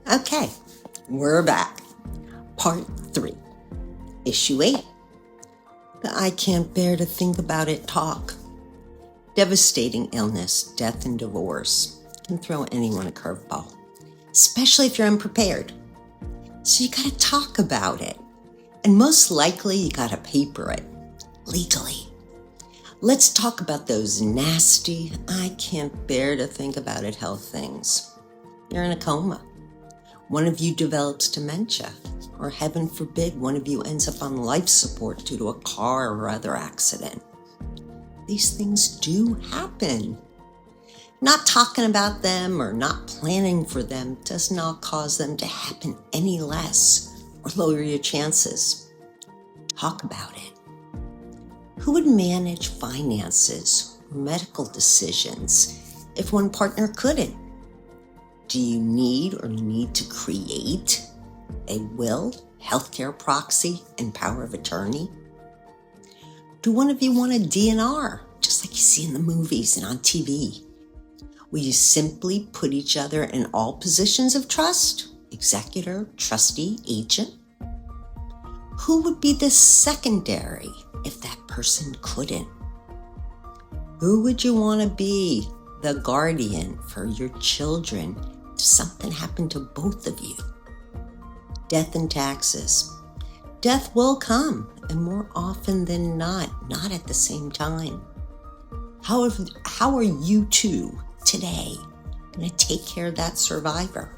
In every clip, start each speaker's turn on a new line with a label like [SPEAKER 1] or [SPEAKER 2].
[SPEAKER 1] Okay, we're back. Part 3. Issue 8. The I can't bear to think about it talk. Devastating illness, death, and divorce can throw anyone a curveball, especially if you're unprepared. So you gotta talk about it. And most likely you gotta paper it legally. Let's talk about those nasty, I can't bear to think about it health things. You're in a coma. One of you develops dementia, or heaven forbid, one of you ends up on life support due to a car or other accident. These things do happen. Not talking about them or not planning for them does not cause them to happen any less or lower your chances. Talk about it. Who would manage finances or medical decisions if one partner couldn't? Do you need to create a will, healthcare proxy, and power of attorney? Do one of you want a DNR, just like you see in the movies and on TV? Will you simply put each other in all positions of trust? Executor, trustee, agent? Who would be the secondary if that person couldn't? Who would you want to be the guardian for your children if something happened to both of you? Death and taxes. Death will come, and more often than not at the same time. How are you two today going to take care of that survivor?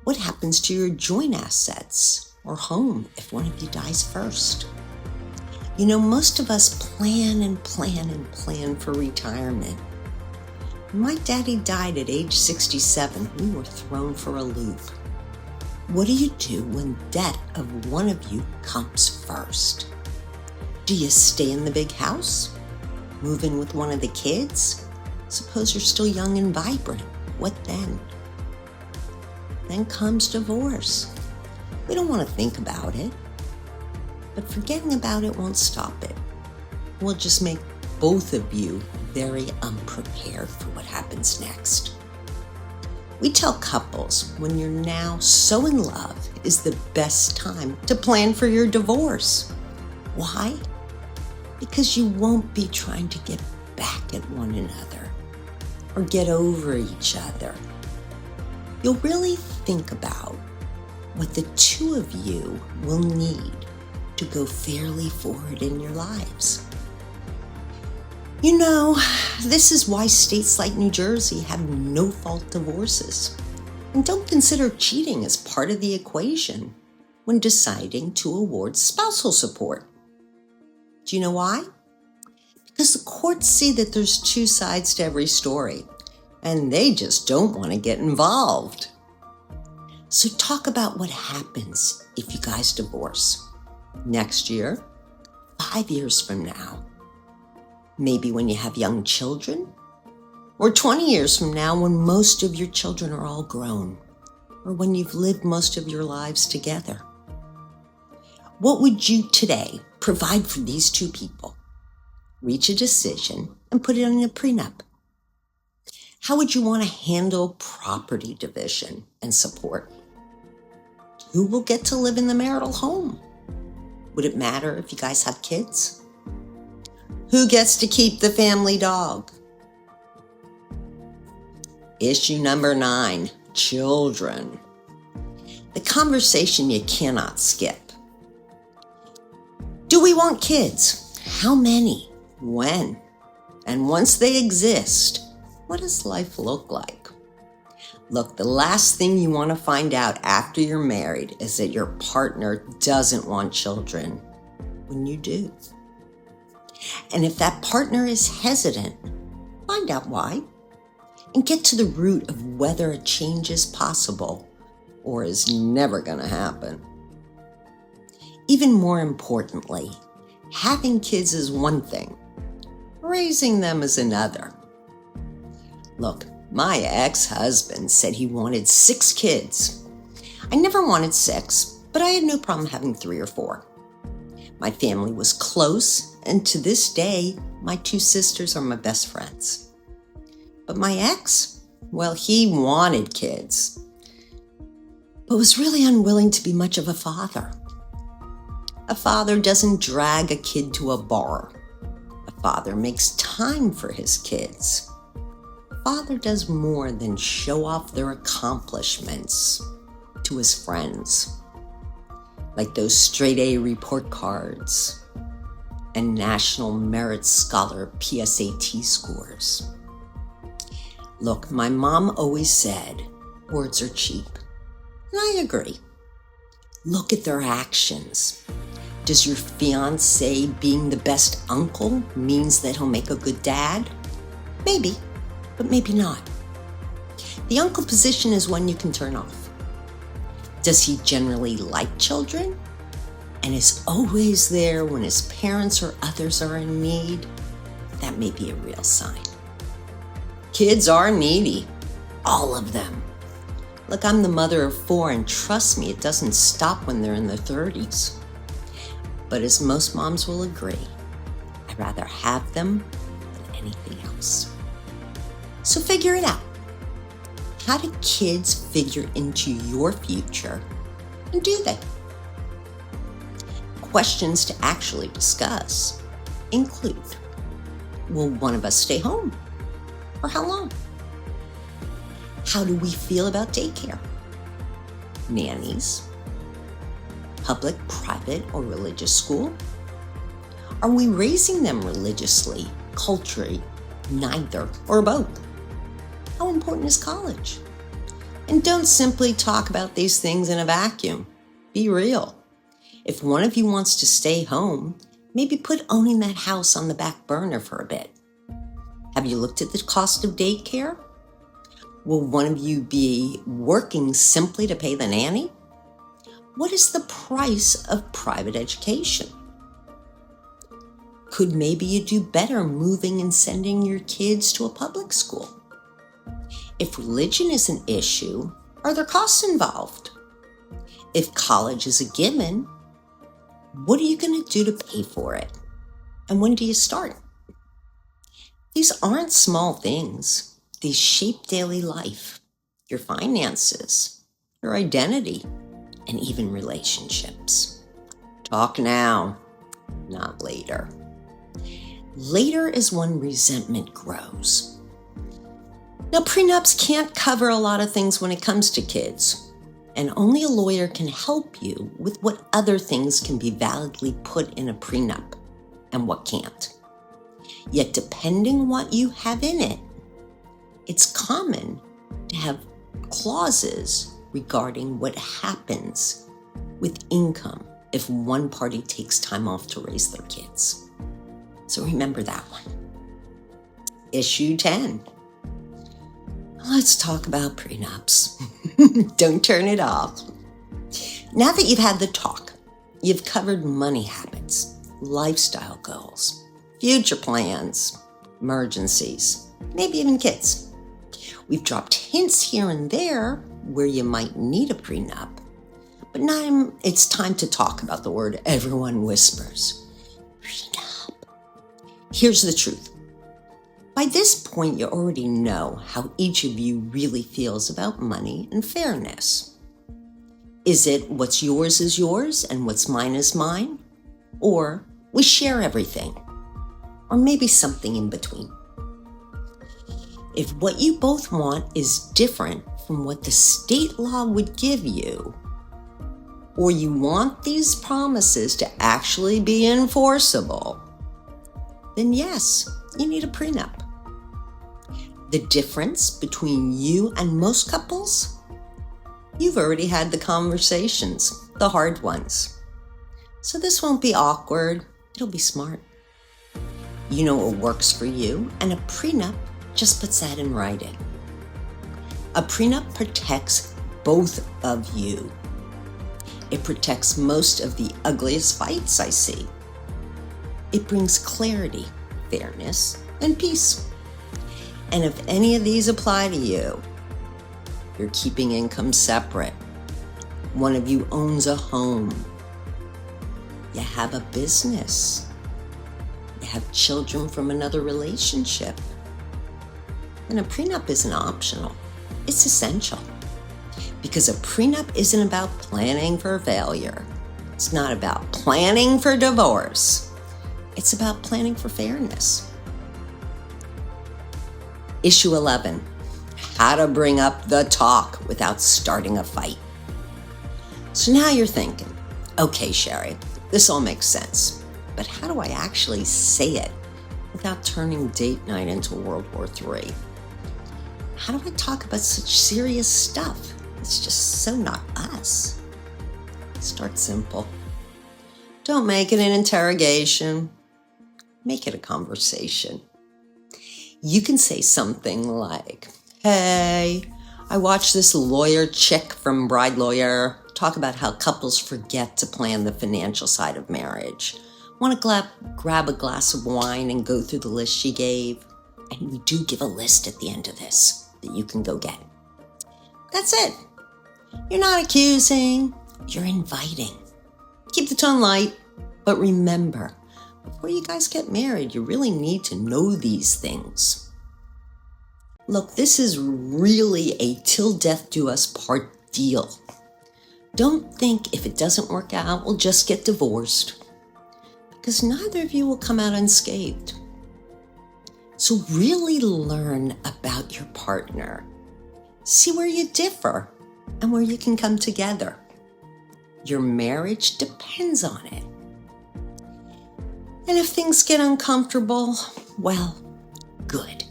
[SPEAKER 1] What happens to your joint assets or home if one of you dies first? You know, most of us plan for retirement. When my daddy died at age 67, we were thrown for a loop. What do you do when death of one of you comes first? Do you stay in the big house? Move in with one of the kids? Suppose you're still young and vibrant. What then? Then comes divorce. We don't want to think about it, but forgetting about it won't stop it. We'll just make both of you very unprepared for what happens next. We tell couples when you're now so in love is the best time to plan for your divorce. Why? Because you won't be trying to get back at one another or get over each other. You'll really think about what the two of you will need to go fairly forward in your lives. You know, this is why states like New Jersey have no-fault divorces and don't consider cheating as part of the equation when deciding to award spousal support. Do you know why? Because the courts see that there's two sides to every story, and they just don't want to get involved. So talk about what happens if you guys divorce. Next year, 5 years from now, maybe when you have young children, or 20 years from now when most of your children are all grown, or when you've lived most of your lives together. What would you today provide for these two people? Reach a decision and put it on a prenup. How would you want to handle property division and support? Who will get to live in the marital home? Would it matter if you guys have kids? Who gets to keep the family dog? Issue number 9, children. The conversation you cannot skip. Do we want kids? How many? When? And once they exist, what does life look like? Look, the last thing you want to find out after you're married is that your partner doesn't want children when you do. And if that partner is hesitant, find out why and get to the root of whether a change is possible or is never going to happen. Even more importantly, having kids is one thing, raising them is another. Look, my ex-husband said he wanted 6 kids. I never wanted 6, but I had no problem having 3 or 4. My family was close, and to this day, my 2 sisters are my best friends. But my ex, well, he wanted kids. but was really unwilling to be much of a father. A father doesn't drag a kid to a bar. A father makes time for his kids. A father does more than show off their accomplishments to his friends, like those straight A report cards and National Merit Scholar PSAT scores. Look, my mom always said, words are cheap. And I agree. Look at their actions. Does your fiance being the best uncle means that he'll make a good dad? Maybe, but maybe not. The uncle position is one you can turn off. Does he generally like children and is always there when his parents or others are in need? That may be a real sign. Kids are needy, all of them. Look, I'm the mother of 4, and trust me, it doesn't stop when they're in their 30s. But as most moms will agree, I'd rather have them than anything else. So figure it out. How do kids figure into your future, and do they? Questions to actually discuss include, will one of us stay home? For how long? How do we feel about daycare? Nannies? Public, private, or religious school? Are we raising them religiously, culturally, neither, or both? How important is college? And don't simply talk about these things in a vacuum. Be real. If one of you wants to stay home, maybe put owning that house on the back burner for a bit. Have you looked at the cost of daycare? Will one of you be working simply to pay the nanny? What is the price of private education? Could maybe you do better moving and sending your kids to a public school? If religion is an issue, are there costs involved? If college is a given, what are you going to do to pay for it? And when do you start? These aren't small things. These shape daily life, your finances, your identity, and even relationships. Talk now, not later. Later is when resentment grows. Now, prenups can't cover a lot of things when it comes to kids, and only a lawyer can help you with what other things can be validly put in a prenup and what can't. Yet, depending what you have in it, it's common to have clauses regarding what happens with income if one party takes time off to raise their kids. So remember that one. Issue 10. Let's talk about prenups. Don't turn it off. Now that you've had the talk, you've covered money habits, lifestyle goals, future plans, emergencies, maybe even kids. We've dropped hints here and there where you might need a prenup, but now it's time to talk about the word everyone whispers, prenup. Here's the truth. By this point, you already know how each of you really feels about money and fairness. Is it what's yours is yours and what's mine is mine? Or we share everything? Or maybe something in between? If what you both want is different from what the state law would give you, or you want these promises to actually be enforceable, then yes, you need a prenup. The difference between you and most couples? You've already had the conversations, the hard ones. So this won't be awkward, it'll be smart. You know what works for you, and a prenup just puts that in writing. A prenup protects both of you. It protects most of the ugliest fights I see. It brings clarity, fairness, and peace. And if any of these apply to you, you're keeping income separate. One of you owns a home. You have a business. You have children from another relationship. And a prenup isn't optional. It's essential. Because a prenup isn't about planning for failure. It's not about planning for divorce. It's about planning for fairness. Issue 11, how to bring up the talk without starting a fight. So now you're thinking, okay, Shari, this all makes sense, but how do I actually say it without turning date night into World War III? How do I talk about such serious stuff? It's just so not us. Start simple. Don't make it an interrogation. Make it a conversation. You can say something like, hey, I watched this lawyer chick from Bridelawyer talk about how couples forget to plan the financial side of marriage. Want to grab a glass of wine and go through the list she gave? And we do give a list at the end of this that you can go get. That's it. You're not accusing, you're inviting. Keep the tone light, but remember, before you guys get married, you really need to know these things. Look, this is really a till death do us part deal. Don't think if it doesn't work out, we'll just get divorced, because neither of you will come out unscathed. So really learn about your partner. See where you differ and where you can come together. Your marriage depends on it. And if things get uncomfortable, well, good.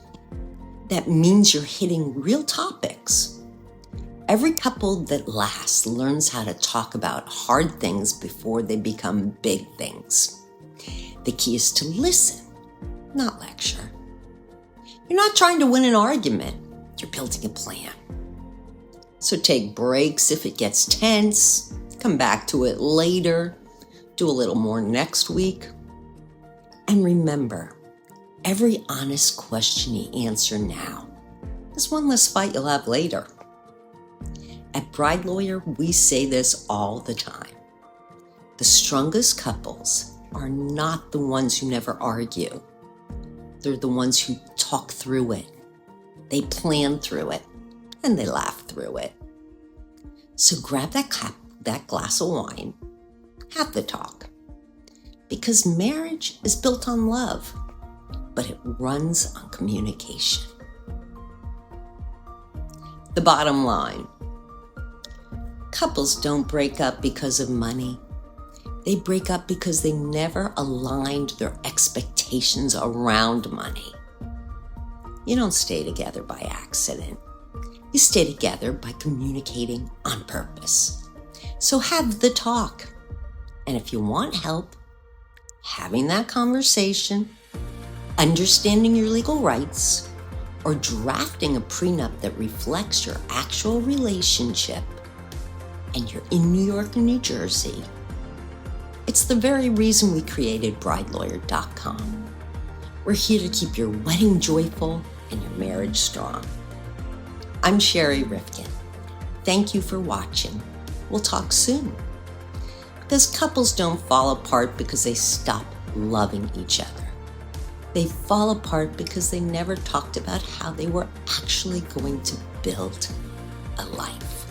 [SPEAKER 1] That means you're hitting real topics. Every couple that lasts learns how to talk about hard things before they become big things. The key is to listen, not lecture. You're not trying to win an argument. You're building a plan. So take breaks if it gets tense. Come back to it later. Do a little more next week. And remember, every honest question you answer now is one less fight you'll have later. At Bridelawyer, we say this all the time. The strongest couples are not the ones who never argue. They're the ones who talk through it. They plan through it, and they laugh through it. So grab that glass of wine, have the talk. Because marriage is built on love, but it runs on communication. The bottom line, couples don't break up because of money. They break up because they never aligned their expectations around money. You don't stay together by accident. You stay together by communicating on purpose. So have the talk. And if you want help, having that conversation, understanding your legal rights, or drafting a prenup that reflects your actual relationship, and you're in New York and New Jersey, it's the very reason we created Bridelawyer.com. We're here to keep your wedding joyful and your marriage strong. I'm Shari Rivkind. Thank you for watching. We'll talk soon. Because couples don't fall apart because they stop loving each other. They fall apart because they never talked about how they were actually going to build a life.